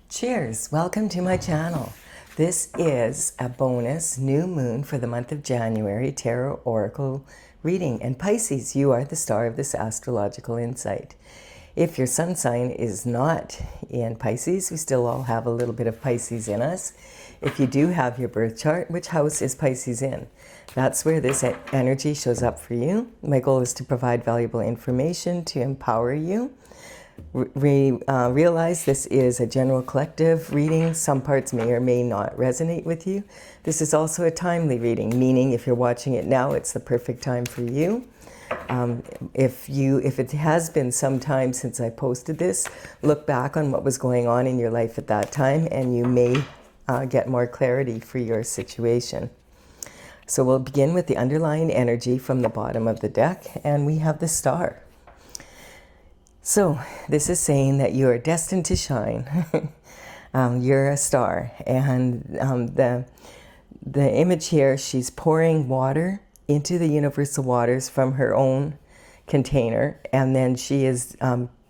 Cheers! Welcome to my channel. This is a bonus new moon for the month of January tarot oracle reading. And Pisces, you are the star of this astrological insight. If your sun sign is not in Pisces, we still all have a little bit of Pisces in us. If you do have your birth chart, which house is Pisces in? That's where this energy shows up for you. My goal is to provide valuable information to empower you. Realize this is a general collective reading. Some parts may or may not resonate with you. This is also a timely reading, meaning if you're watching it now, it's the perfect time for you. If it has been some time since I posted this, look back on what was going on in your life at that time, and you may get more clarity for your situation. So we'll begin with the underlying energy from the bottom of the deck, and we have the star. So this is saying that you are destined to shine. You're a star. And the image here, she's pouring water into the universal waters from her own container. And then she is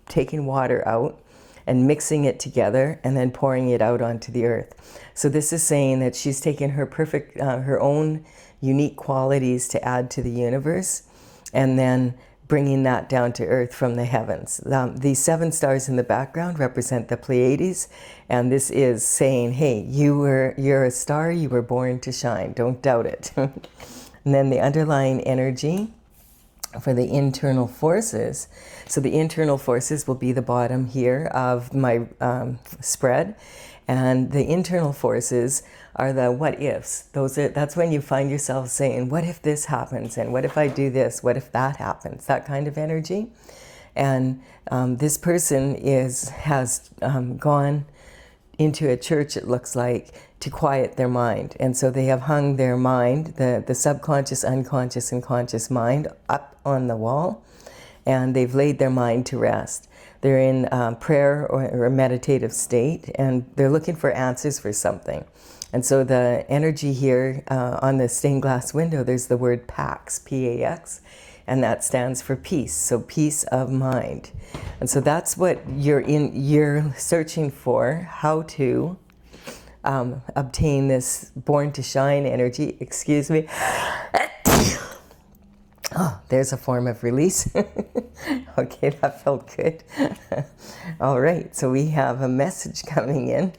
taking water out and mixing it together and then pouring it out onto the earth. So this is saying that she's taken her her own unique qualities to add to the universe, and then bringing that down to earth from the heavens. These 7 stars in the background represent the Pleiades, and this is saying, hey, you're a star, you were born to shine, don't doubt it. And then the underlying energy for the internal forces. So the internal forces will be the bottom here of my spread, and the internal forces are the what ifs. That's when you find yourself saying, what if this happens? And what if I do this? What if that happens? That kind of energy. And this person has gone into a church, it looks like, to quiet their mind. And so they have hung their mind, the subconscious, unconscious, and conscious mind up on the wall, and they've laid their mind to rest. They're in prayer or a meditative state, and they're looking for answers for something. And so the energy here on the stained glass window, there's the word PAX, P-A-X, and that stands for peace, so peace of mind. And so that's what you're searching for, how to obtain this born to shine energy. Excuse me. Oh, there's a form of release. Okay, that felt good. All right, so we have a message coming in,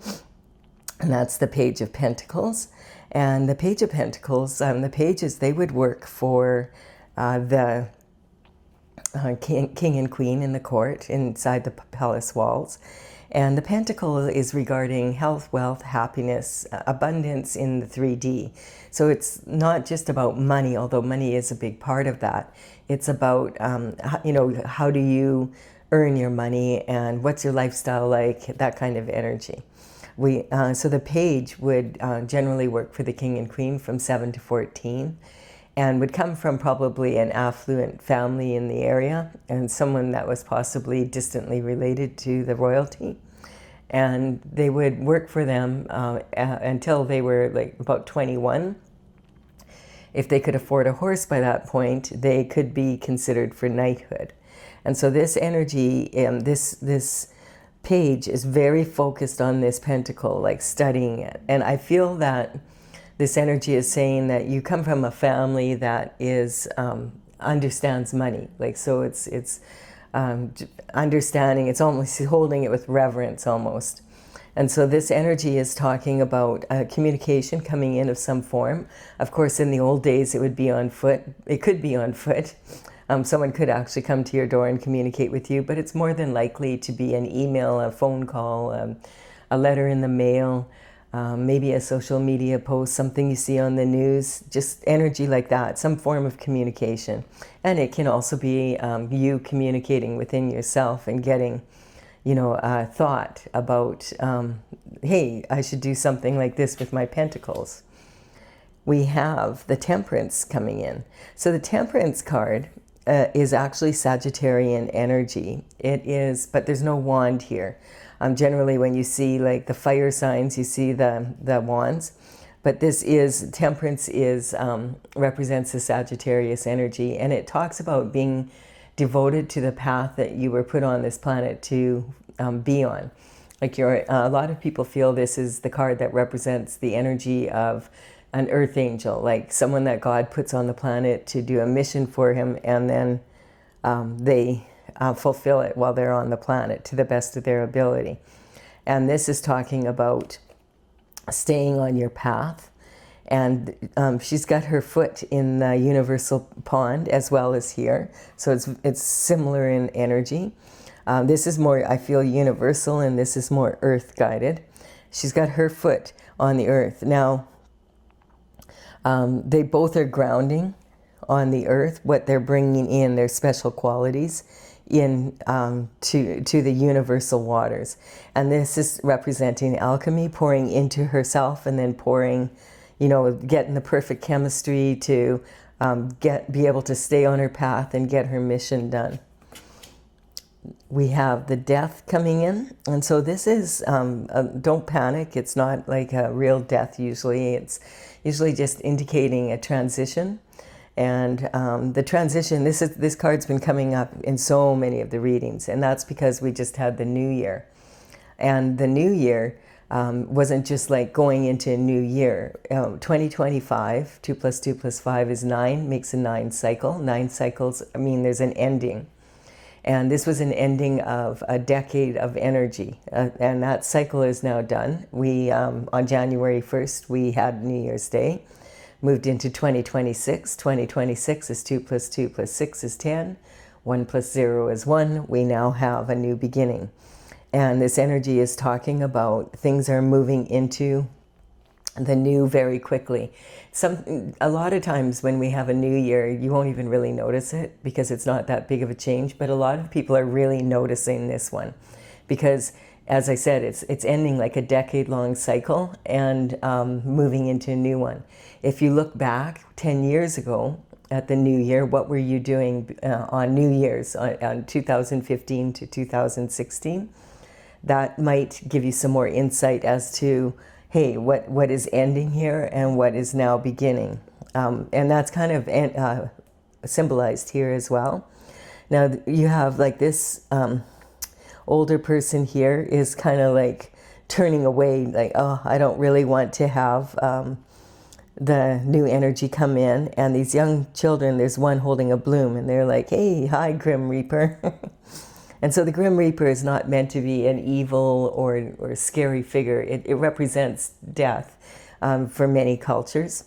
and that's the Page of Pentacles. And the Page of Pentacles, the pages, they would work for the king and queen in the court inside the palace walls. And the pentacle is regarding health, wealth, happiness, abundance in the 3D. So it's not just about money, although money is a big part of that. It's about, how do you earn your money and what's your lifestyle like, that kind of energy. So the page would generally work for the king and queen from 7 to 14. And would come from probably an affluent family in the area, and someone that was possibly distantly related to the royalty. And they would work for them until they were like about 21. If they could afford a horse by that point, they could be considered for knighthood. And so this energy, this page is very focused on this pentacle, like studying it. And I feel that this energy is saying that you come from a family that understands money. Like, so it's understanding, it's almost holding it with reverence almost. And so this energy is talking about communication coming in of some form. Of course, in the old days, it would be on foot. It could be on foot. Someone could actually come to your door and communicate with you, but it's more than likely to be an email, a phone call, a letter in the mail, maybe a social media post, something you see on the news, just energy like that, some form of communication. And it can also be you communicating within yourself and getting, a thought about, hey, I should do something like this with my pentacles. We have the Temperance coming in. So the Temperance card is actually Sagittarian energy. It is, but there's no wand here. Generally, when you see like the fire signs, you see the wands. But this is, Temperance represents the Sagittarius energy, and it talks about being devoted to the path that you were put on this planet to be on. Like a lot of people feel this is the card that represents the energy of an earth angel, like someone that God puts on the planet to do a mission for him, and then they fulfill it while they're on the planet to the best of their ability. And this is talking about staying on your path. And she's got her foot in the universal pond as well as here. So it's similar in energy. This is more, I feel, universal, and this is more earth guided. She's got her foot on the earth. Now, they both are grounding on the earth, what they're bringing in, their special qualities in to the universal waters. And this is representing alchemy, pouring into herself and then pouring, you know, getting the perfect chemistry to be able to stay on her path and get her mission done. We have the death coming in. And so this is, don't panic. It's not like a real death usually. It's usually just indicating a transition. And the transition, this card's been coming up in so many of the readings, and that's because we just had the new year. And the new year wasn't just like going into a new year. 2025, 2 plus 2 plus 5 is 9, makes a 9 cycle. 9 cycles, I mean, there's an ending. And this was an ending of a decade of energy. And that cycle is now done. We, on January 1st, we had New Year's Day. Moved into 2026. 2026 is 2 plus 2 plus 6 is 10. 1 plus 0 is 1. We now have a new beginning. And this energy is talking about things are moving into the new very quickly. A lot of times when we have a new year, you won't even really notice it because it's not that big of a change. But a lot of people are really noticing this one because, as I said, it's ending like a decade-long cycle and moving into a new one. If you look back 10 years ago at the new year, what were you doing on New Year's, on 2015 to 2016? That might give you some more insight as to, hey, what is ending here and what is now beginning. And that's kind of symbolized here as well. Now you have like this older person here is kind of like turning away, like, oh, I don't really want to have the new energy come in. And these young children, there's one holding a bloom and they're like, hey, hi, Grim Reaper. And so the Grim Reaper is not meant to be an evil or scary figure. It represents death for many cultures.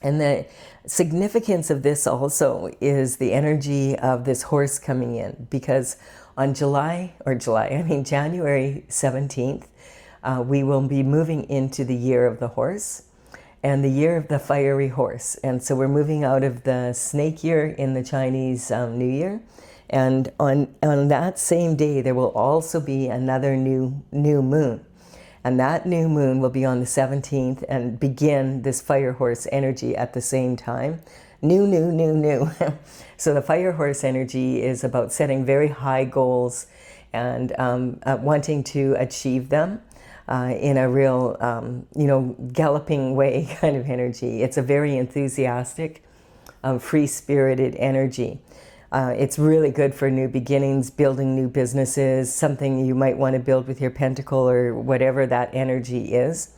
And the significance of this also is the energy of this horse coming in, because on January 17th, we will be moving into the year of the horse and the year of the fiery horse. And so we're moving out of the snake year in the Chinese New Year. And on that same day, there will also be another new moon. And that new moon will be on the 17th and begin this fire horse energy at the same time. New. So the fire horse energy is about setting very high goals and wanting to achieve them in a real, galloping way kind of energy. It's a very enthusiastic, free-spirited energy. It's really good for new beginnings, building new businesses, something you might want to build with your pentacle or whatever that energy is.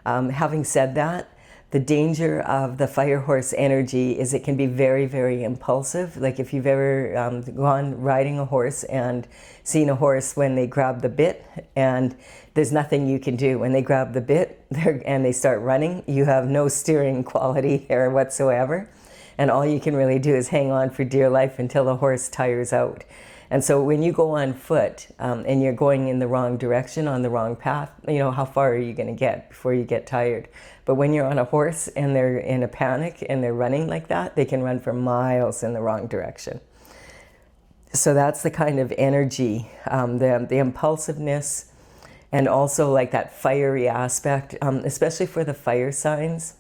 Having said that, the danger of the fire horse energy is it can be very, very impulsive. Like if you've ever gone riding a horse and seen a horse when they grab the bit and there's nothing you can do. When they grab the bit and they start running, you have no steering quality there whatsoever. And all you can really do is hang on for dear life until the horse tires out. And so when you go on foot and you're going in the wrong direction, on the wrong path, how far are you going to get before you get tired? But when you're on a horse and they're in a panic and they're running like that, they can run for miles in the wrong direction. So that's the kind of energy, the impulsiveness, and also like that fiery aspect, especially for the fire signs.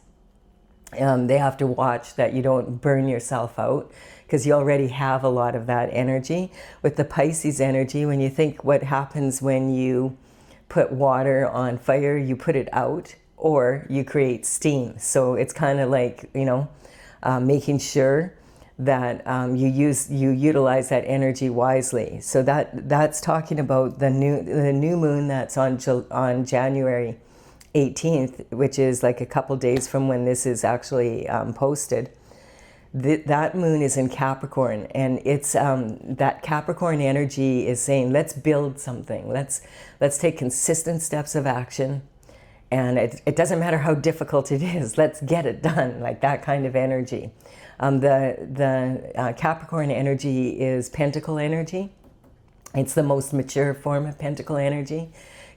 They have to watch that you don't burn yourself out because you already have a lot of that energy. With the Pisces energy, when you think what happens when you put water on fire, you put it out or you create steam. So it's kind of like, making sure that you utilize that energy wisely. So that's talking about the new moon that's on January 18th, which is like a couple days from when this is actually posted. That moon is in Capricorn, and it's that Capricorn energy is saying, let's build something. Let's take consistent steps of action, and it doesn't matter how difficult it is. Let's get it done, like that kind of energy. The Capricorn energy is Pentacle energy. It's the most mature form of Pentacle energy.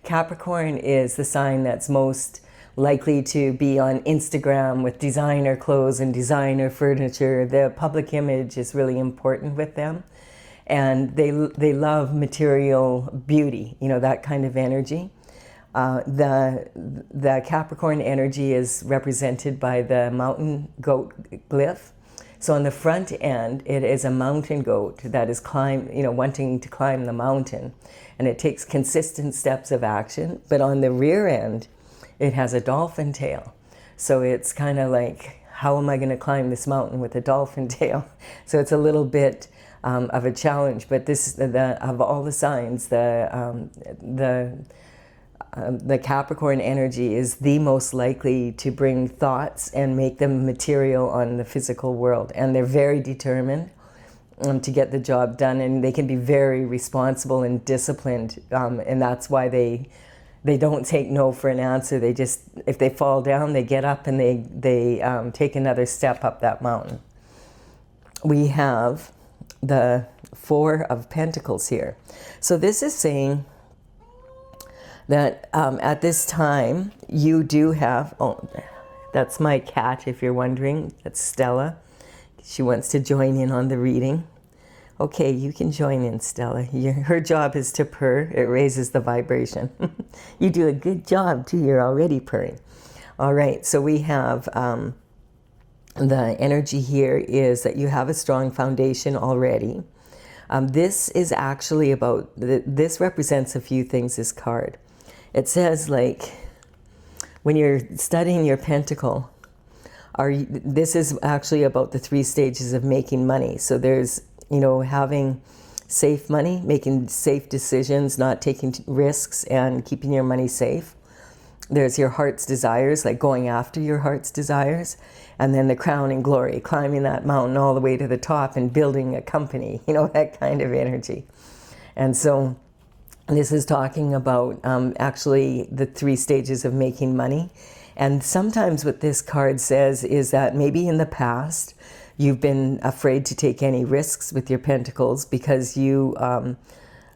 Capricorn is the sign that's most likely to be on Instagram with designer clothes and designer furniture. The public image is really important with them, and they love material beauty, that kind of energy. The Capricorn energy is represented by the mountain goat glyph. So on the front end, it is a mountain goat that is wanting to climb the mountain, and it takes consistent steps of action. But on the rear end, it has a dolphin tail. So it's kind of like, how am I going to climb this mountain with a dolphin tail? So it's a little bit of a challenge. But of all the signs, the Capricorn energy is the most likely to bring thoughts and make them material on the physical world. And they're very determined to get the job done, and they can be very responsible and disciplined. And that's why they don't take no for an answer. They just, if they fall down, they get up and they take another step up that mountain. We have the Four of Pentacles here. So this is saying that at this time you do have, that's my cat if you're wondering, that's Stella. She wants to join in on the reading. Okay, you can join in, Stella. Her job is to purr. It raises the vibration. You do a good job too, you're already purring. All right, so we have the energy here is that you have a strong foundation already. This is actually about, this represents a few things, this card. It says, like, when you're studying your pentacle, this is actually about the 3 stages of making money. So there's, having safe money, making safe decisions, not taking risks, and keeping your money safe. There's your heart's desires, like going after your heart's desires. And then the crown and glory, climbing that mountain all the way to the top and building a company, that kind of energy. And so this is talking about actually the 3 stages of making money. And sometimes what this card says is that maybe in the past, you've been afraid to take any risks with your pentacles because you want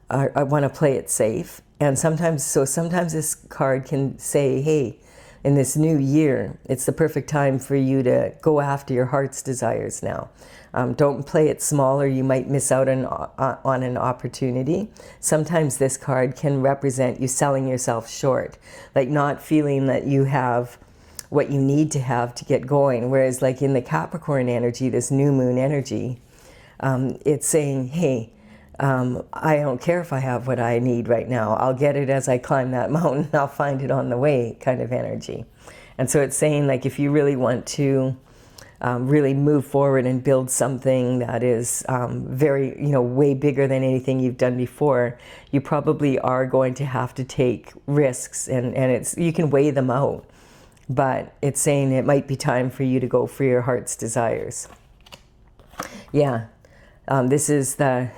to play it safe. And sometimes this card can say, hey, in this new year, it's the perfect time for you to go after your heart's desires now. Don't play it small, or you might miss out on an opportunity. Sometimes this card can represent you selling yourself short, like not feeling that you have what you need to have to get going. Whereas like in the Capricorn energy, this new moon energy, it's saying, hey, I don't care if I have what I need right now. I'll get it as I climb that mountain. I'll find it on the way, kind of energy. And so it's saying, like, if you really want to really move forward and build something that is very, way bigger than anything you've done before, you probably are going to have to take risks, and you can weigh them out. But it's saying it might be time for you to go for your heart's desires. Yeah. This is the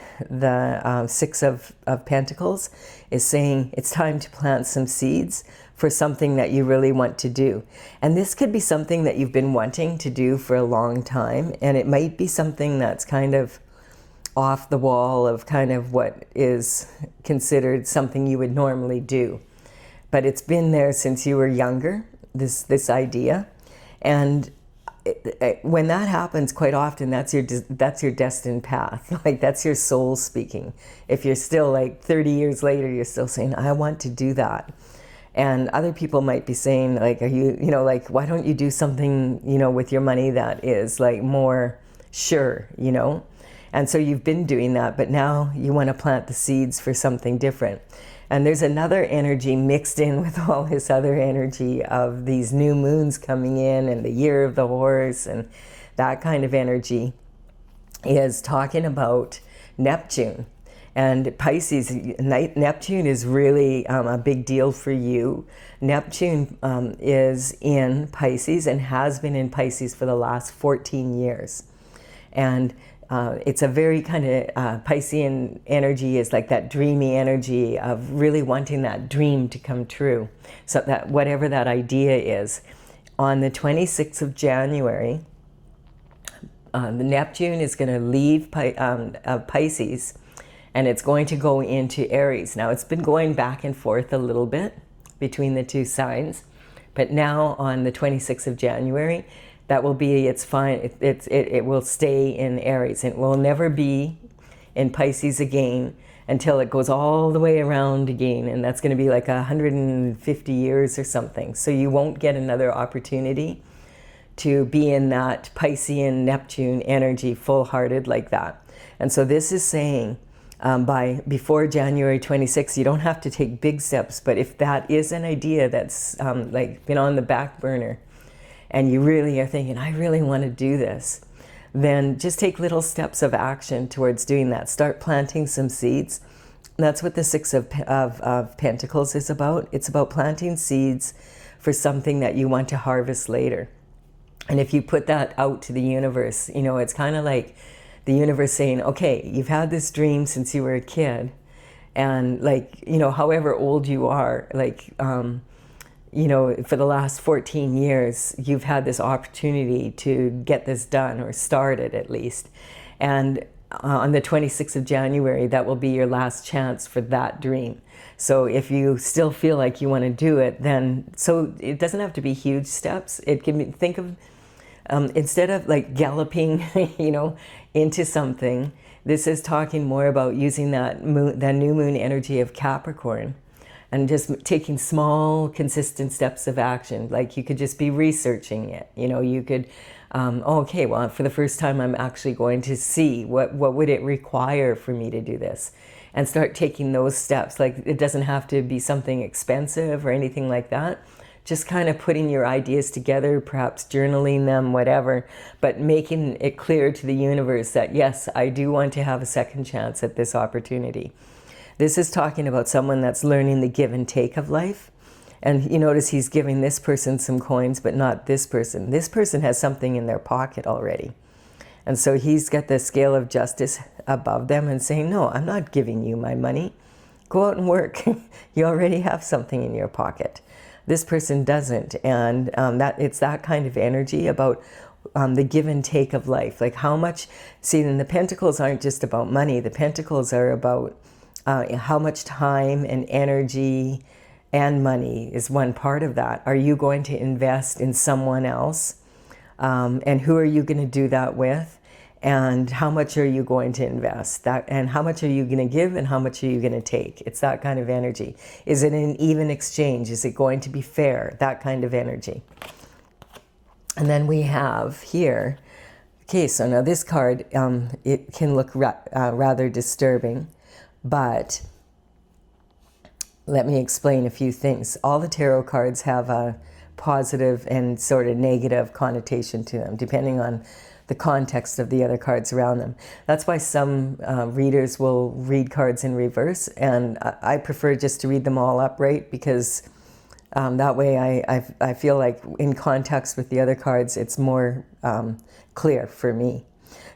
Six of Pentacles, is saying it's time to plant some seeds for something that you really want to do. And this could be something that you've been wanting to do for a long time, and it might be something that's kind of off the wall of kind of what is considered something you would normally do. But it's been there since you were younger, this idea. And when that happens, quite often that's your destined path. Like, that's your soul speaking. If you're still like 30 years later, you're still saying, I want to do that. And other people might be saying, like, are you, like, why don't you do something, with your money that is like more sure, And so you've been doing that, but now you want to plant the seeds for something different. And there's another energy mixed in with all this other energy of these new moons coming in and the year of the horse and that kind of energy. is talking about Neptune. And Pisces, Neptune is really a big deal for you. Neptune is in Pisces and has been in Pisces for the last 14 years. And it's a very kind of Piscean energy is like that dreamy energy of really wanting that dream to come true. So that whatever that idea is, on the 26th of January, the Neptune is going to leave Pisces, and it's going to go into Aries. Now, it's been going back and forth a little bit between the two signs, but now on the 26th of January, that will be its fine. It will stay in Aries. It will never be in Pisces again until it goes all the way around again, and that's going to be like 150 years or something. So you won't get another opportunity to be in that Piscean Neptune energy full-hearted like that. And so this is saying before January 26th, you don't have to take big steps, but if that is an idea that's like been on the back burner and you really are thinking, I really want to do this, then just take little steps of action towards doing that. Start planting some seeds. That's what the Six of Pentacles is about. It's about planting seeds for something that you want to harvest later. And if you put that out to the universe, you know, it's kind of like the universe saying, okay, you've had this dream since you were a kid. And like, you know, however old you are, like, you know, for the last 14 years, you've had this opportunity to get this done or started at least. And on the 26th of January, that will be your last chance for that dream. So if you still feel like you want to do it, then, so it doesn't have to be huge steps. It can be, think of, instead of like galloping, you know, into something, this is talking more about using that new moon energy of Capricorn and just taking small, consistent steps of action. Like you could just be researching it. You know, you could, okay, well, for the first time, I'm actually going to see what would it require for me to do this, and start taking those steps. Like it doesn't have to be something expensive or anything like that. Just kind of putting your ideas together, perhaps journaling them, whatever, but making it clear to the universe that, yes, I do want to have a second chance at this opportunity. This is talking about someone that's learning the give and take of life. And you notice he's giving this person some coins, but not this person. This person has something in their pocket already. And so he's got the scale of justice above them and saying, no, I'm not giving you my money. Go out and work. You already have something in your pocket. This person doesn't, and that it's that kind of energy about the give and take of life. Like how much, see, then the Pentacles aren't just about money. The Pentacles are about how much time and energy and money is one part of that. Are you going to invest in someone else? And who are you going to do that with? And how much are you going to invest? And how much are you going to give, and how much are you going to take? It's that kind of energy. Is it an even exchange? Is it going to be fair? That kind of energy. And then we have here, okay, so now this card, it can look rather disturbing, but let me explain a few things. All the tarot cards have a positive and sort of negative connotation to them, depending on the context of the other cards around them. That's why some readers will read cards in reverse, and I prefer just to read them all upright, because that way I feel like in context with the other cards, it's more clear for me.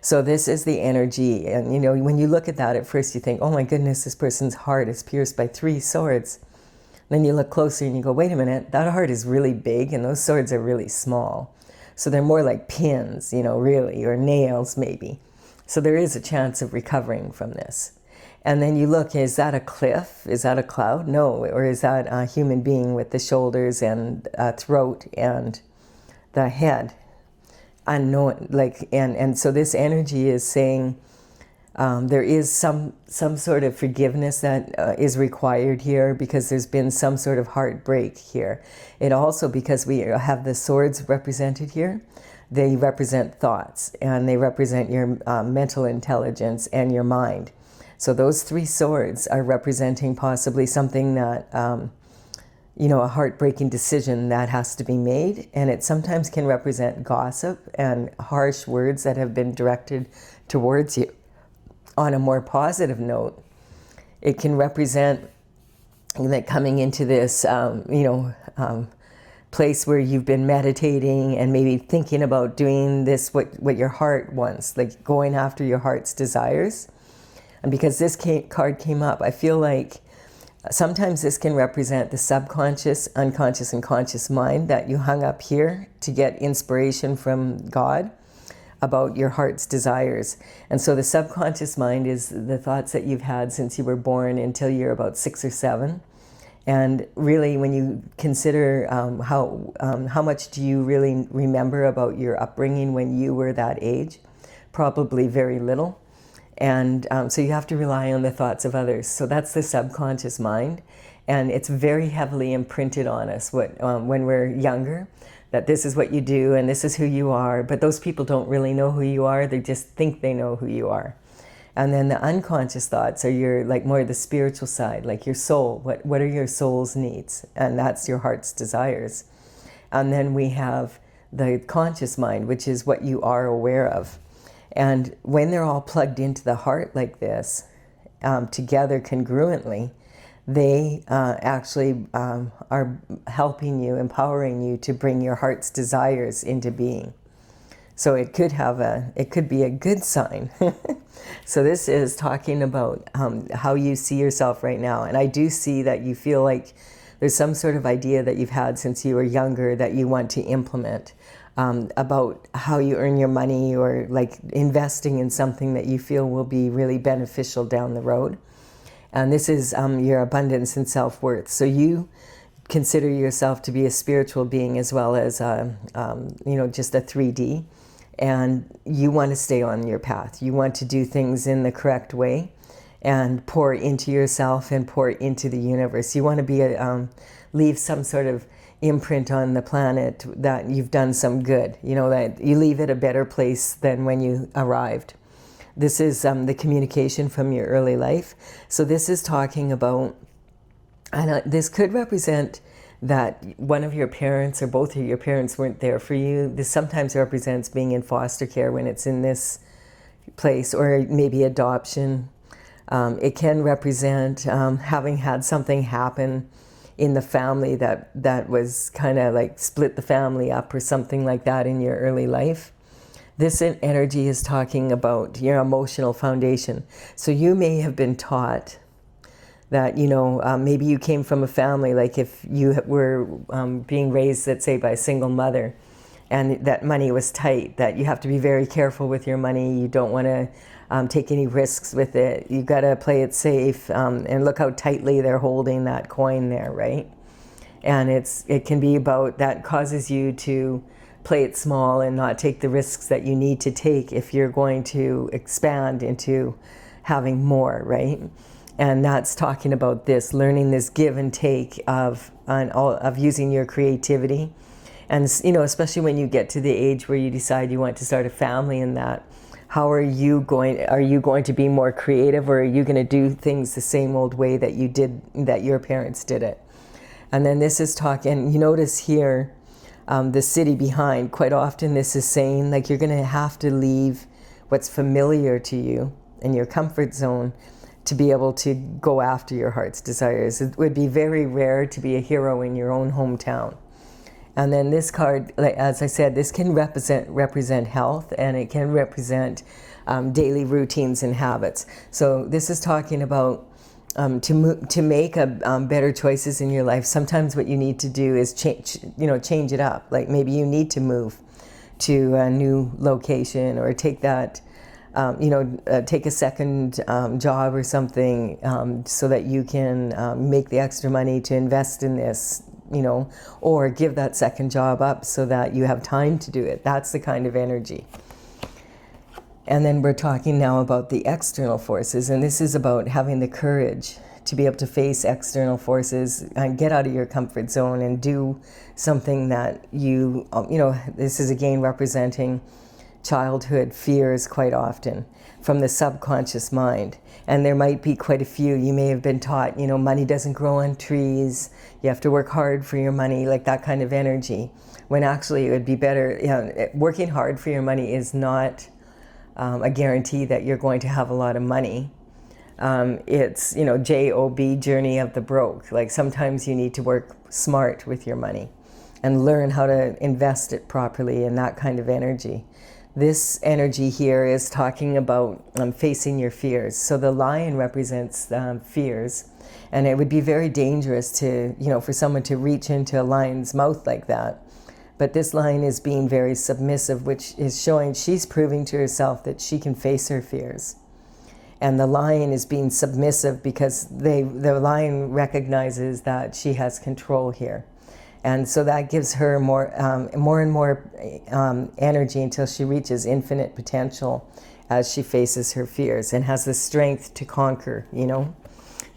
So this is the energy, and you know, when you look at that at first you think, oh my goodness, this person's heart is pierced by 3 swords. Then you look closer and you go, wait a minute, that heart is really big and those swords are really small. So they're more like pins, you know, really, or nails maybe. So there is a chance of recovering from this. And then you look, is that a cliff? Is that a cloud? No. Or is that a human being with the shoulders and throat and the head? Unknown, like, and so this energy is saying there is some sort of forgiveness that is required here, because there's been some sort of heartbreak here. It also, because we have the swords represented here, they represent thoughts, and they represent your mental intelligence and your mind. So those 3 swords are representing possibly something that a heartbreaking decision that has to be made. And it sometimes can represent gossip and harsh words that have been directed towards you. On a more positive note, it can represent that coming into this, place where you've been meditating and maybe thinking about doing this, what your heart wants, like going after your heart's desires. And because this card came up, I feel like sometimes this can represent the subconscious, unconscious, and conscious mind that you hung up here to get inspiration from God about your heart's desires. And so the subconscious mind is the thoughts that you've had since you were born until you're about 6 or 7. And really, when you consider how much do you really remember about your upbringing when you were that age? Probably very little. And so you have to rely on the thoughts of others. So that's the subconscious mind. And it's very heavily imprinted on us when we're younger, that this is what you do and this is who you are. But those people don't really know who you are. They just think they know who you are. And then the unconscious thoughts are your, like, more the spiritual side, like your soul. What are your soul's needs? And that's your heart's desires. And then we have the conscious mind, which is what you are aware of. And when they're all plugged into the heart like this, together congruently, they actually are helping you, empowering you to bring your heart's desires into being. So it could be a good sign. So this is talking about how you see yourself right now. And I do see that you feel like there's some sort of idea that you've had since you were younger that you want to implement about how you earn your money, or like investing in something that you feel will be really beneficial down the road. And this is your abundance and self-worth. So you consider yourself to be a spiritual being as well as just a 3D. And you want to stay on your path. You want to do things in the correct way and pour into yourself and pour into the universe. You want to be leave some sort of imprint on the planet that you've done some good, that you leave it a better place than when you arrived. This is the communication from your early life. So this is talking about, and this could represent that one of your parents or both of your parents weren't there for you. This sometimes represents being in foster care when it's in this place, or maybe adoption. It can represent having had something happen in the family that was kind of like split the family up or something like that in your early life. This energy is talking about your emotional foundation. So you may have been taught that, maybe you came from a family, like if you were being raised, let's say, by a single mother, and that money was tight, that you have to be very careful with your money. You don't want to take any risks with it. You got to play it safe, and look how tightly they're holding that coin there, right? And it can be about that causes you to play it small and not take the risks that you need to take if you're going to expand into having more, right? And that's talking about this, learning this give and take of using your creativity. And, especially when you get to the age where you decide you want to start a family, and that, how are you going to be more creative, or are you going to do things the same old way that your parents did it? And then this is talking, you notice here, the city behind. Quite often this is saying, like, you're going to have to leave what's familiar to you in your comfort zone to be able to go after your heart's desires. It would be very rare to be a hero in your own hometown. And then this card, as I said, this can represent health, and it can represent daily routines and habits. So this is talking about to make better choices in your life. Sometimes what you need to do is change it up. Like maybe you need to move to a new location, or take that, take a second job or something, so that you can make the extra money to invest in this, or give that second job up so that you have time to do it. That's the kind of energy. And then we're talking now about the external forces, and this is about having the courage to be able to face external forces and get out of your comfort zone and do something that this is again representing childhood fears quite often from the subconscious mind. And there might be quite a few. You may have been taught, you know, money doesn't grow on trees, you have to work hard for your money, like that kind of energy. When actually it would be better, you know, working hard for your money is not a guarantee that you're going to have a lot of money. It's, you know, J-O-B, journey of the broke. Like sometimes you need to work smart with your money and learn how to invest it properly in that kind of energy. This energy here is talking about facing your fears. So the lion represents fears, and it would be very dangerous to, you know, for someone to reach into a lion's mouth like that. But this lion is being very submissive, which is showing she's proving to herself that she can face her fears. And the lion is being submissive because the lion recognizes that she has control here. And so that gives her more and more energy until she reaches infinite potential as she faces her fears and has the strength to conquer, you know,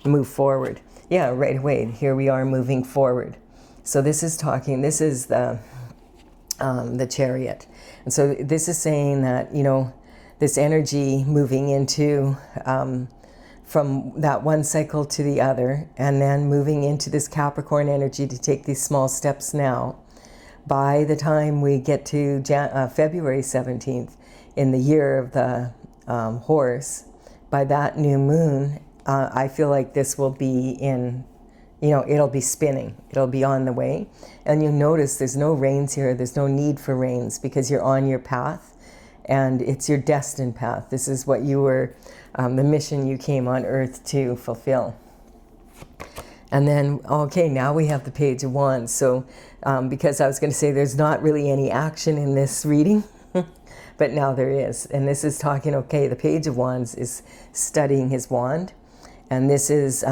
move forward. Yeah, right away, here we are moving forward. So this is the Chariot. And so this is saying that, you know, this energy moving into from that one cycle to the other, and then moving into this Capricorn energy to take these small steps now. By the time we get to February 17th, in the year of the horse, by that new moon, I feel like this will be in, you know, it'll be spinning. It'll be on the way. And you'll notice there's no rains here. There's no need for rains because you're on your path, and it's your destined path. This is what you were, the mission you came on Earth to fulfill. And then, okay, now we have the Page of Wands. So, because I was going to say there's not really any action in this reading, but now there is. And this is talking, okay, the Page of Wands is studying his wand. And this is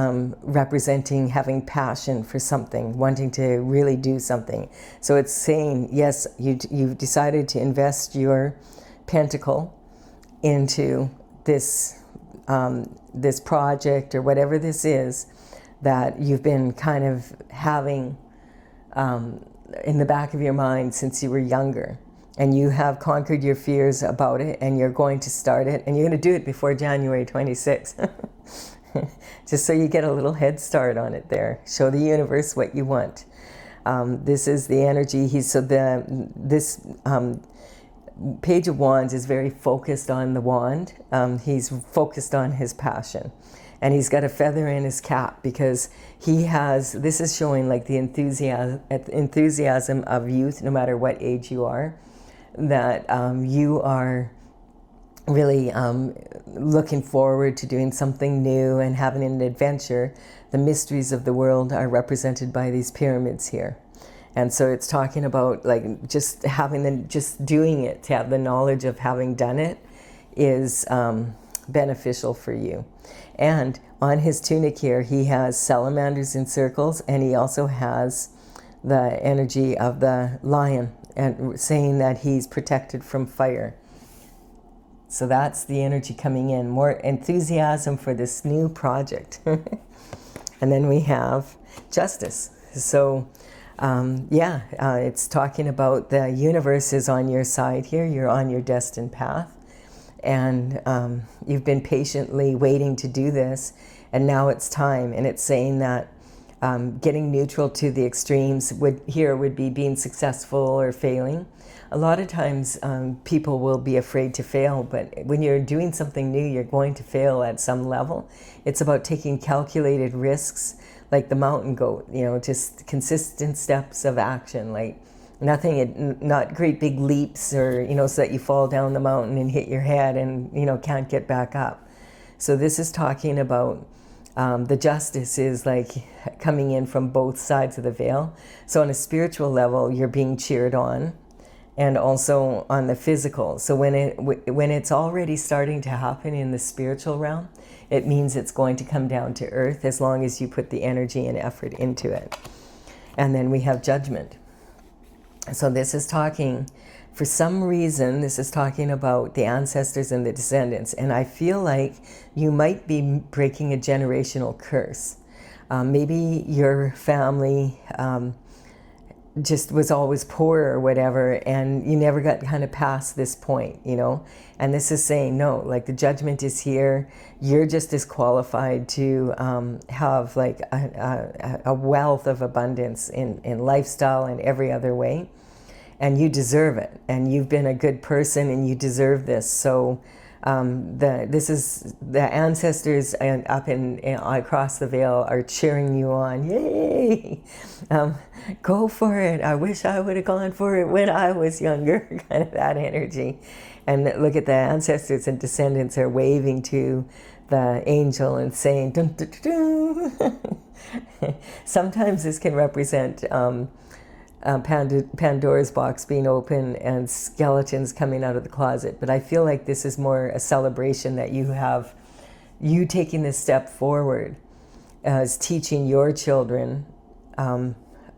representing having passion for something, wanting to really do something. So it's saying, yes, you've decided to invest your pentacle into this this project or whatever this is that you've been kind of having in the back of your mind since you were younger. And you have conquered your fears about it, and you're going to start it, and you're going to do it before January 26th. Just so you get a little head start on it there. Show the universe what you want. This is the energy. This Page of Wands is very focused on the wand. He's focused on his passion. And he's got a feather in his cap because he has, this is showing like the enthusiasm of youth, no matter what age you are, that you are really looking forward to doing something new and having an adventure. The mysteries of the world are represented by these pyramids here. And so it's talking about like just doing it, to have the knowledge of having done it is beneficial for you. And on his tunic here, he has salamanders in circles, and he also has the energy of the lion, and saying that he's protected from fire. So that's the energy coming in, more enthusiasm for this new project. And then we have Justice. So it's talking about the universe is on your side here. You're on your destined path. And you've been patiently waiting to do this, and now it's time. And it's saying that getting neutral to the extremes would be being successful or failing. A lot of times people will be afraid to fail, but when you're doing something new, you're going to fail at some level. It's about taking calculated risks, like the mountain goat, you know, just consistent steps of action, like nothing, not great big leaps or, you know, so that you fall down the mountain and hit your head and, you know, can't get back up. So this is talking about the justice is like coming in from both sides of the veil. So on a spiritual level, you're being cheered on, and also on the physical. So when it's already starting to happen in the spiritual realm, it means it's going to come down to earth as long as you put the energy and effort into it. And then we have Judgment. So this is talking, for some reason, this is talking about the ancestors and the descendants. And I feel like you might be breaking a generational curse. Maybe your family just was always poor or whatever, and you never got kind of past this point, you know. And this is saying, no, like the judgment is here. You're just as qualified to have like a wealth of abundance in lifestyle and every other way. And you deserve it. And you've been a good person and you deserve this. So this is the ancestors up across the veil are cheering you on. Yay! Go for it. I wish I would have gone for it when I was younger. Kind of that energy. And look at the ancestors and descendants are waving to the angel and saying, dun, dun, dun, dun. Sometimes this can represent Pandora's box being open and skeletons coming out of the closet. But I feel like this is more a celebration that you taking this step forward as teaching your children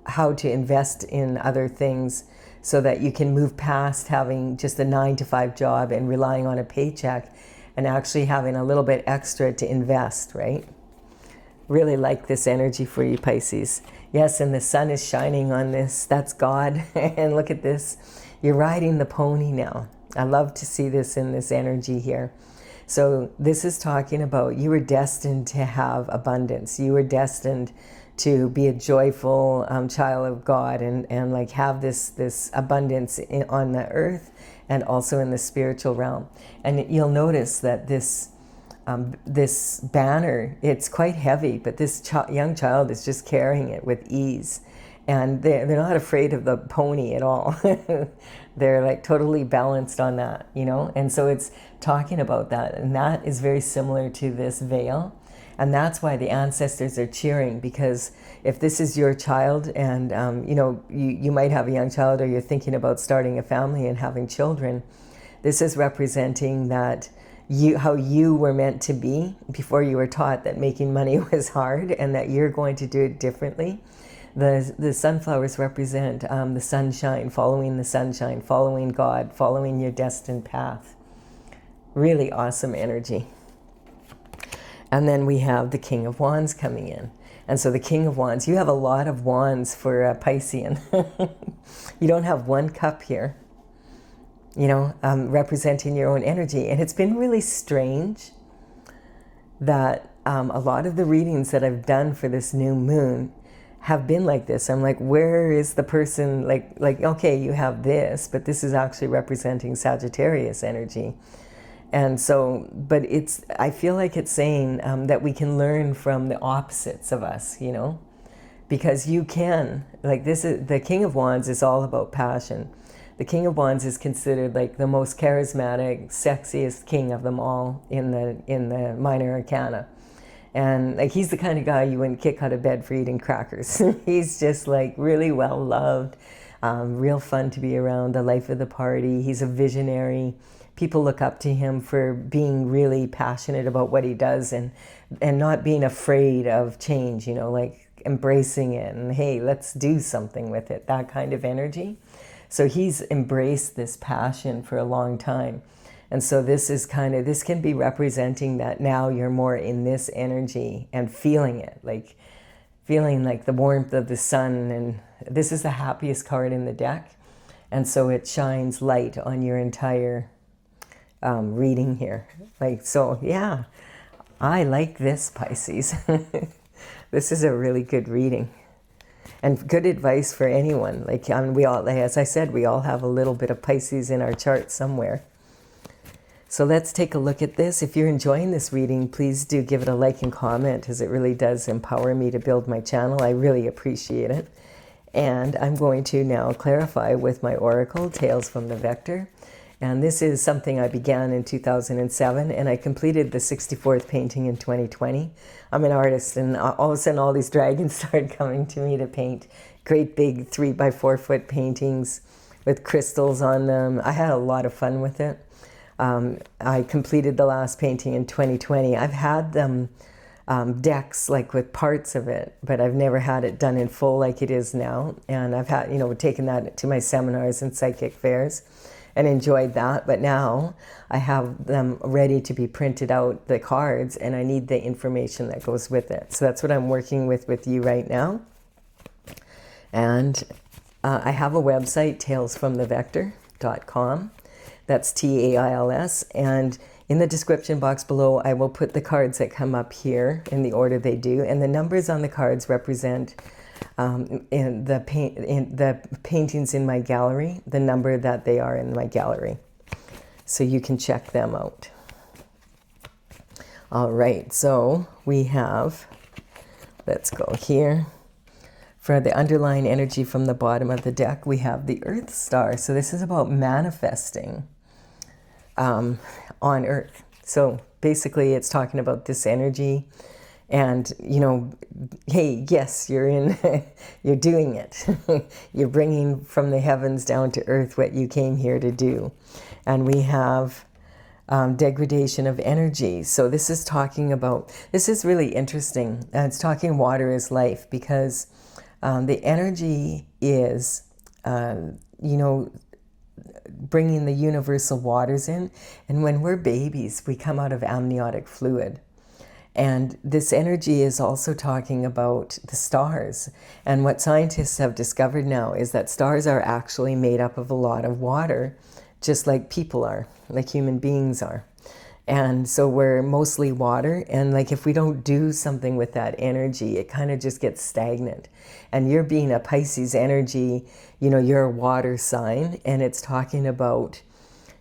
how to invest in other things so that you can move past having just a 9-to-5 job and relying on a paycheck and actually having a little bit extra to invest, right? Really like this energy for you, Pisces. Yes, and the sun is shining on this. That's God. And look at this. You're riding the pony now. I love to see this in this energy here. So this is talking about you were destined to have abundance. You were destined to be a joyful child of God and like have this abundance on the earth and also in the spiritual realm. And you'll notice that this banner, it's quite heavy, but this young child is just carrying it with ease. And they're not afraid of the pony at all. They're like totally balanced on that, you know? And so it's talking about that. And that is very similar to this veil. And that's why the ancestors are cheering, because if this is your child and, you know, you might have a young child or you're thinking about starting a family and having children, this is representing that how you were meant to be before you were taught that making money was hard and that you're going to do it differently. The sunflowers represent the sunshine, following God, following your destined path. Really awesome energy. And then we have the King of Wands coming in. And so the King of Wands, you have a lot of wands for a Piscean. You don't have one cup here, you know, representing your own energy. And it's been really strange that a lot of the readings that I've done for this new moon have been like this. I'm like, where is the person, like okay, you have this, but this is actually representing Sagittarius energy. And so, but I feel like it's saying that we can learn from the opposites of us, you know, because you can, like this is, the King of Wands is all about passion. The King of Wands is considered like the most charismatic, sexiest king of them all in the minor arcana. And like he's the kind of guy you wouldn't kick out of bed for eating crackers. He's just like really well loved, real fun to be around, the life of the party. He's a visionary. People look up to him for being really passionate about what he does and not being afraid of change, you know, like embracing it and hey, let's do something with it, that kind of energy. So he's embraced this passion for a long time. And so this is this can be representing that now you're more in this energy and feeling it, like feeling like the warmth of the sun. And this is the happiest card in the deck. And so it shines light on your entire reading here. Like, so yeah, I like this, Pisces. This is a really good reading and good advice for anyone. Like, we all, as I said, we all have a little bit of Pisces in our chart somewhere. So let's take a look at this. If you're enjoying this reading, please do give it a like and comment, as it really does empower me to build my channel. I really appreciate it. And I'm going to now clarify with my oracle, Tales from the Vector. And this is something I began in 2007, and I completed the 64th painting in 2020. I'm an artist, and all of a sudden all these dragons started coming to me to paint great big 3x4 foot paintings with crystals on them. I had a lot of fun with it. I completed the last painting in 2020. I've had them decks like with parts of it, but I've never had it done in full like it is now. And I've had, taken that to my seminars and psychic fairs and enjoyed that. But now I have them ready to be printed out, the cards, and I need the information that goes with it. So that's what I'm working with you right now. And I have a website, talesfromthevector.com. That's TAILS. And in the description box below, I will put the cards that come up here in the order they do. And the numbers on the cards represent in the paintings in my gallery, the number that they are in my gallery. So you can check them out. All right, so we have, let's go here. For the underlying energy from the bottom of the deck, we have the Earth Star. So this is about manifesting on Earth. So basically it's talking about this energy and, you know, hey, yes, you're in, you're doing it. You're bringing from the heavens down to Earth what you came here to do. And we have degradation of energy. So this is talking about, this is really interesting. It's talking water is life, because the energy is, you know, bringing the universal waters in. And when we're babies, we come out of amniotic fluid. And this energy is also talking about the stars. And what scientists have discovered now is that stars are actually made up of a lot of water, just like people are, like human beings are. And so we're mostly water, and like if we don't do something with that energy, it kind of just gets stagnant. And you're being a Pisces energy, you know, you're a water sign, and it's talking about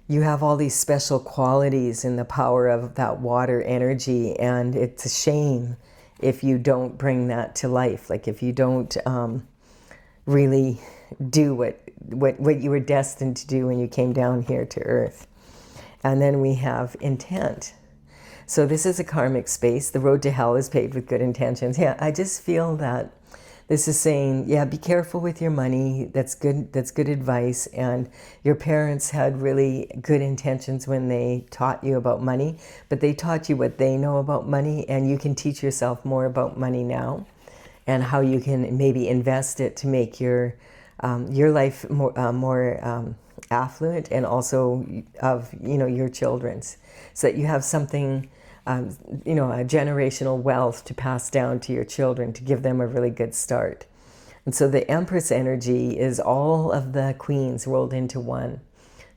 you have all these special qualities in the power of that water energy, and it's a shame if you don't bring that to life. Like if you don't really do what you were destined to do when you came down here to Earth. And then we have intent. So this is a karmic space. The road to hell is paved with good intentions. Yeah, I just feel that this is saying, yeah, be careful with your money. That's good advice. And your parents had really good intentions when they taught you about money, but they taught you what they know about money, and you can teach yourself more about money now and how you can maybe invest it to make your life more affluent, and also of, you know, your children's, so that you have something, you know, a generational wealth to pass down to your children to give them a really good start. And so the Empress energy is all of the queens rolled into one.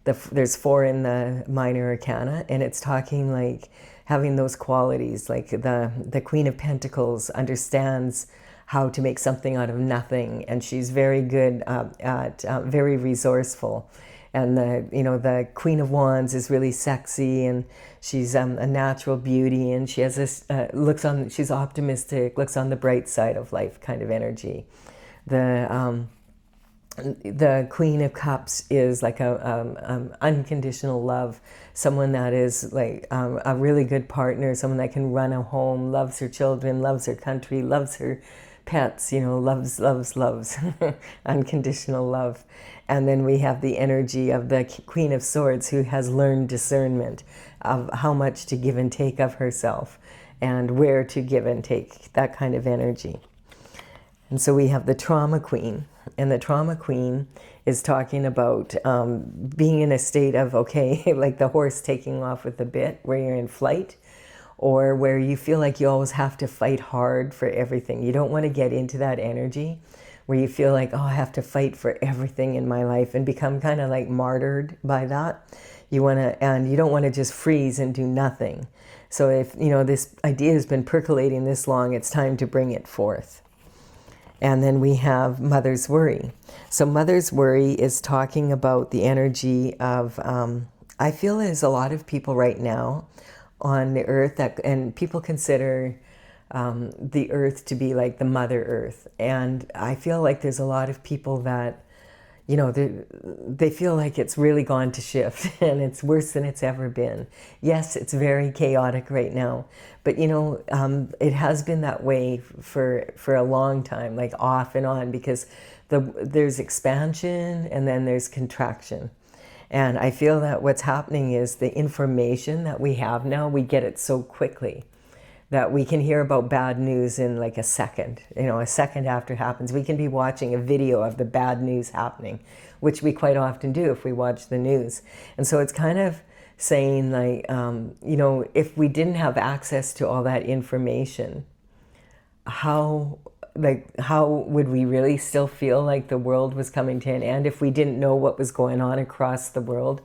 There's 4 in the minor arcana, and it's talking like having those qualities, like the Queen of Pentacles understands how to make something out of nothing, and she's very good at very resourceful. And the Queen of Wands is really sexy, and she's a natural beauty, and she has this she's optimistic, looks on the bright side of life kind of energy. The Queen of Cups is like a unconditional love, someone that is like a really good partner, someone that can run a home, loves her children, loves her country, loves her pets, you know, loves, unconditional love. And then we have the energy of the Queen of Swords, who has learned discernment of how much to give and take of herself and where to give and take, that kind of energy. And so we have the Trauma Queen, and the Trauma Queen is talking about being in a state of, okay, like the horse taking off with the bit, where you're in flight, or where you feel like you always have to fight hard for everything. You don't want to get into that energy where you feel like, oh, I have to fight for everything in my life, and become kind of like martyred by that. And you don't want to just freeze and do nothing. So if, you know, this idea has been percolating this long, it's time to bring it forth. And then we have Mother's Worry. So Mother's Worry is talking about the energy of, I feel there's a lot of people right now on the earth and people consider the earth to be like the Mother Earth. And I feel like there's a lot of people that, you know, they feel like it's really gone to shift and it's worse than it's ever been. Yes, it's very chaotic right now, but you know, it has been that way for a long time, like off and on, because there's expansion and then there's contraction. And I feel that what's happening is the information that we have now, we get it so quickly that we can hear about bad news in like a second. You know, a second after it happens, we can be watching a video of the bad news happening, which we quite often do if we watch the news. And so it's kind of saying like, you know, if we didn't have access to all that information, how like, how would we really still feel like the world was coming to an end if we didn't know what was going on across the world?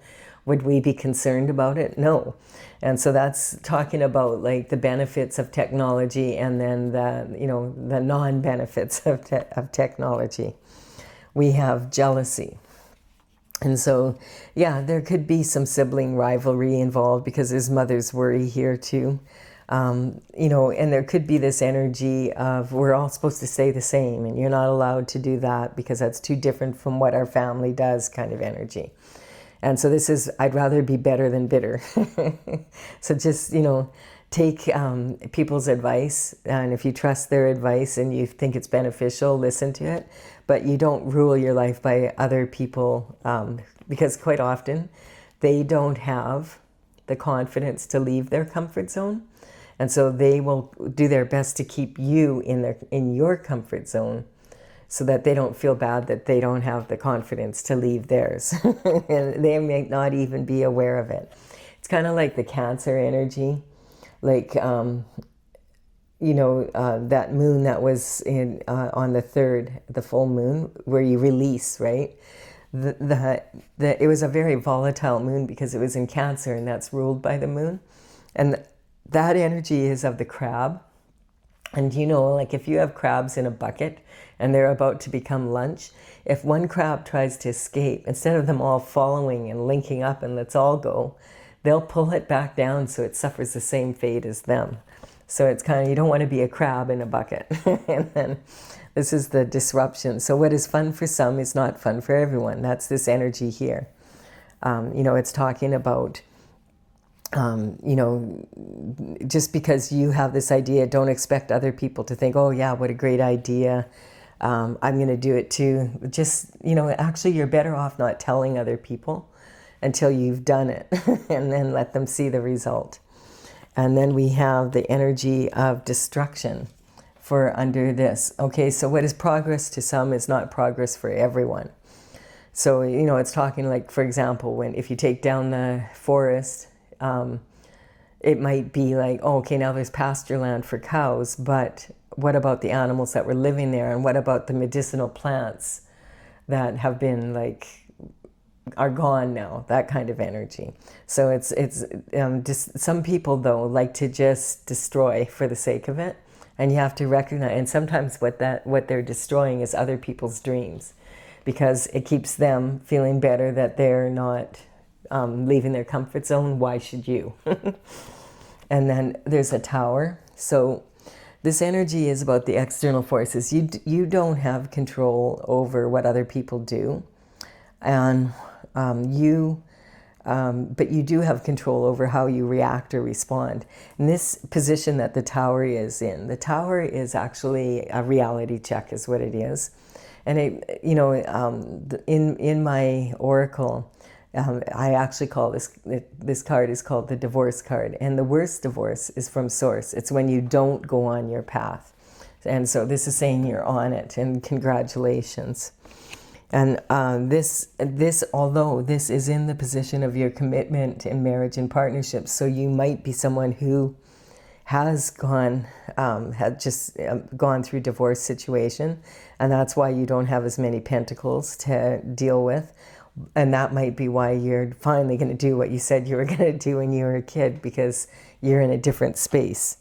Would we be concerned about it? No. And so that's talking about like the benefits of technology, and then the, you know, the non-benefits of technology. We have jealousy. And so, yeah, there could be some sibling rivalry involved because there's mother's worry here too. You know, and there could be this energy of we're all supposed to stay the same and you're not allowed to do that because that's too different from what our family does kind of energy. And so this is, I'd rather be better than bitter. So just, you know, take people's advice, and if you trust their advice and you think it's beneficial, listen to it. But you don't rule your life by other people, because quite often they don't have the confidence to leave their comfort zone. And so they will do their best to keep you in your comfort zone so that they don't feel bad that they don't have the confidence to leave theirs. And they may not even be aware of it. It's kind of like the Cancer energy. Like, you know, that moon that was in on the 3rd, the full moon, where you release, right? It was a very volatile moon because it was in Cancer, and that's ruled by the moon. And that energy is of the crab. And you know, like if you have crabs in a bucket and they're about to become lunch, if one crab tries to escape, instead of them all following and linking up and let's all go, they'll pull it back down so it suffers the same fate as them. So it's kind of, you don't want to be a crab in a bucket. And then this is the disruption. So what is fun for some is not fun for everyone. That's this energy here. You know, it's talking about, you know, just because you have this idea, don't expect other people to think, oh yeah, what a great idea. I'm going to do it too. Just, you know, actually you're better off not telling other people until you've done it and then let them see the result. And then we have the energy of destruction for under this. Okay, so what is progress to some is not progress for everyone. So, you know, it's talking like, for example, if you take down the forest, it might be like, oh, okay, now there's pasture land for cows, but what about the animals that were living there? And what about the medicinal plants that have been like, are gone now, that kind of energy. So it's just, some people though like to just destroy for the sake of it, and you have to recognize, and sometimes what they're destroying is other people's dreams, because it keeps them feeling better that they're not leaving their comfort zone. Why should you? And then there's a Tower. So this energy is about the external forces. You don't have control over what other people do, and but you do have control over how you react or respond. In this position that the Tower is in, the Tower is actually a reality check, is what it is. And it, you know, in my oracle, I actually call this card is called the divorce card, and the worst divorce is from source. It's when you don't go on your path, and so this is saying you're on it, and congratulations. And this, although this is in the position of your commitment in marriage and partnership, so you might be someone who has had just gone through divorce situation, and that's why you don't have as many pentacles to deal with. And that might be why you're finally going to do what you said you were going to do when you were a kid, because you're in a different space.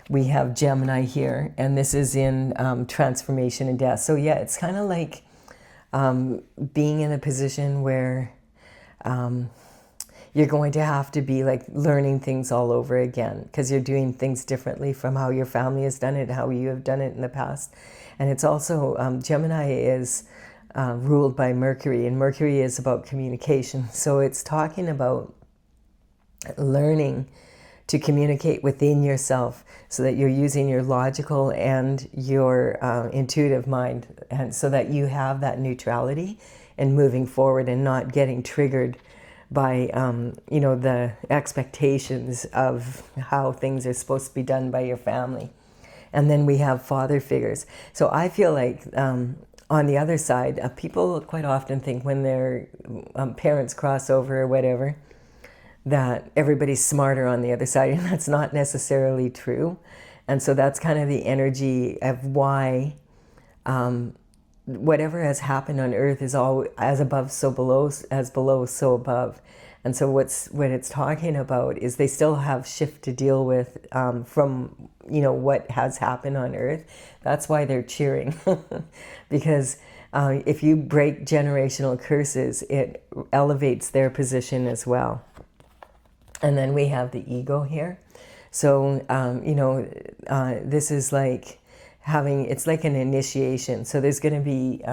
We have Gemini here, and this is in transformation and death. So yeah, it's kind of like being in a position where you're going to have to be like learning things all over again, because you're doing things differently from how your family has done it, how you have done it in the past. And it's also, Gemini is ruled by Mercury, and Mercury is about communication. So it's talking about learning to communicate within yourself so that you're using your logical and your intuitive mind, and so that you have that neutrality and moving forward and not getting triggered by you know, the expectations of how things are supposed to be done by your family. And then we have father figures. So I feel like on the other side, people quite often think when their parents cross over or whatever, that everybody's smarter on the other side, and that's not necessarily true. And so that's kind of the energy of why whatever has happened on earth is all as above so below, as below so above. And so what it's talking about is they still have shift to deal with from what has happened on earth. That's why they're cheering. Because if you break generational curses, it elevates their position as well. And then we have the ego here. So this is like it's like an initiation. So there's going to be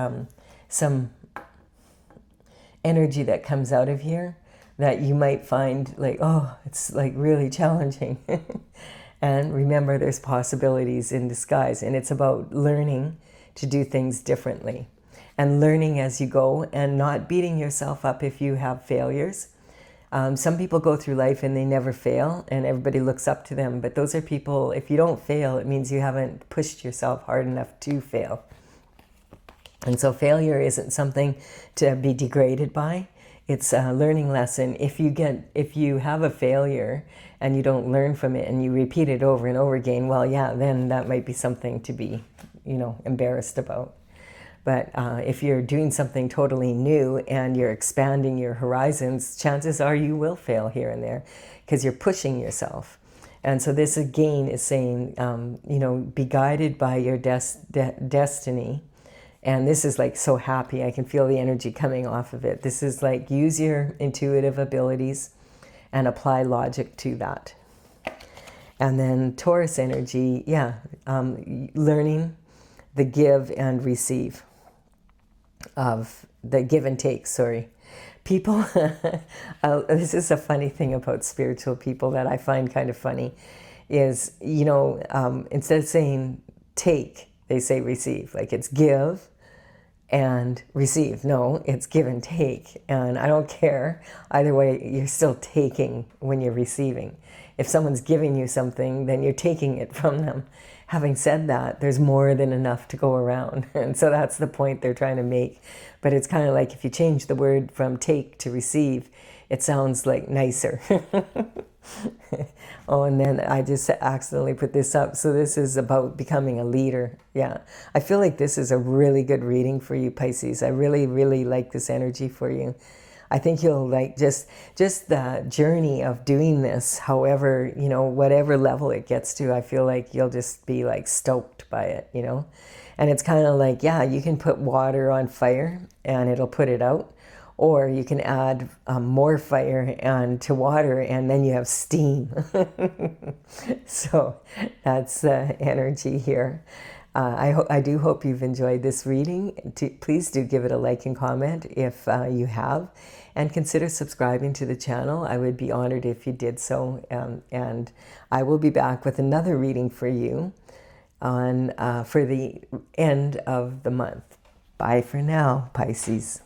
some energy that comes out of here that you might find like, oh, it's like really challenging. And remember, there's possibilities in disguise, and it's about learning to do things differently and learning as you go and not beating yourself up if you have failures. Some people go through life and they never fail and everybody looks up to them, but those are people, if you don't fail, it means you haven't pushed yourself hard enough to fail. And so failure isn't something to be degraded by. It's a learning lesson. If you have a failure and you don't learn from it and you repeat it over and over again, well, yeah, then that might be something to be, embarrassed about. But if you're doing something totally new and you're expanding your horizons, chances are you will fail here and there because you're pushing yourself. And so this again is saying, be guided by your destiny. And this is like so happy. I can feel the energy coming off of it. This is like use your intuitive abilities and apply logic to that. And then Taurus energy, learning the give and receive of the give and take, People, this is a funny thing about spiritual people that I find kind of funny is, instead of saying take, they say receive. Like it's give and receive. No, it's give and take. And I don't care. Either way, you're still taking when you're receiving. If someone's giving you something, then you're taking it from them. Having said that, there's more than enough to go around. And so that's the point they're trying to make. But it's kind of like if you change the word from take to receive, it sounds like nicer. Oh, and then I just accidentally put this up. So this is about becoming a leader. Yeah. I feel like this is a really good reading for you, Pisces. I really, really like this energy for you. I think you'll like just the journey of doing this, however, whatever level it gets to, I feel like you'll just be like stoked by it, And it's kind of like, yeah, you can put water on fire and it'll put it out. Or you can add more fire to water and then you have steam. So that's the energy here. I do hope you've enjoyed this reading. Please do give it a like and comment if you have. And consider subscribing to the channel. I would be honored if you did so. And I will be back with another reading for you for the end of the month. Bye for now, Pisces.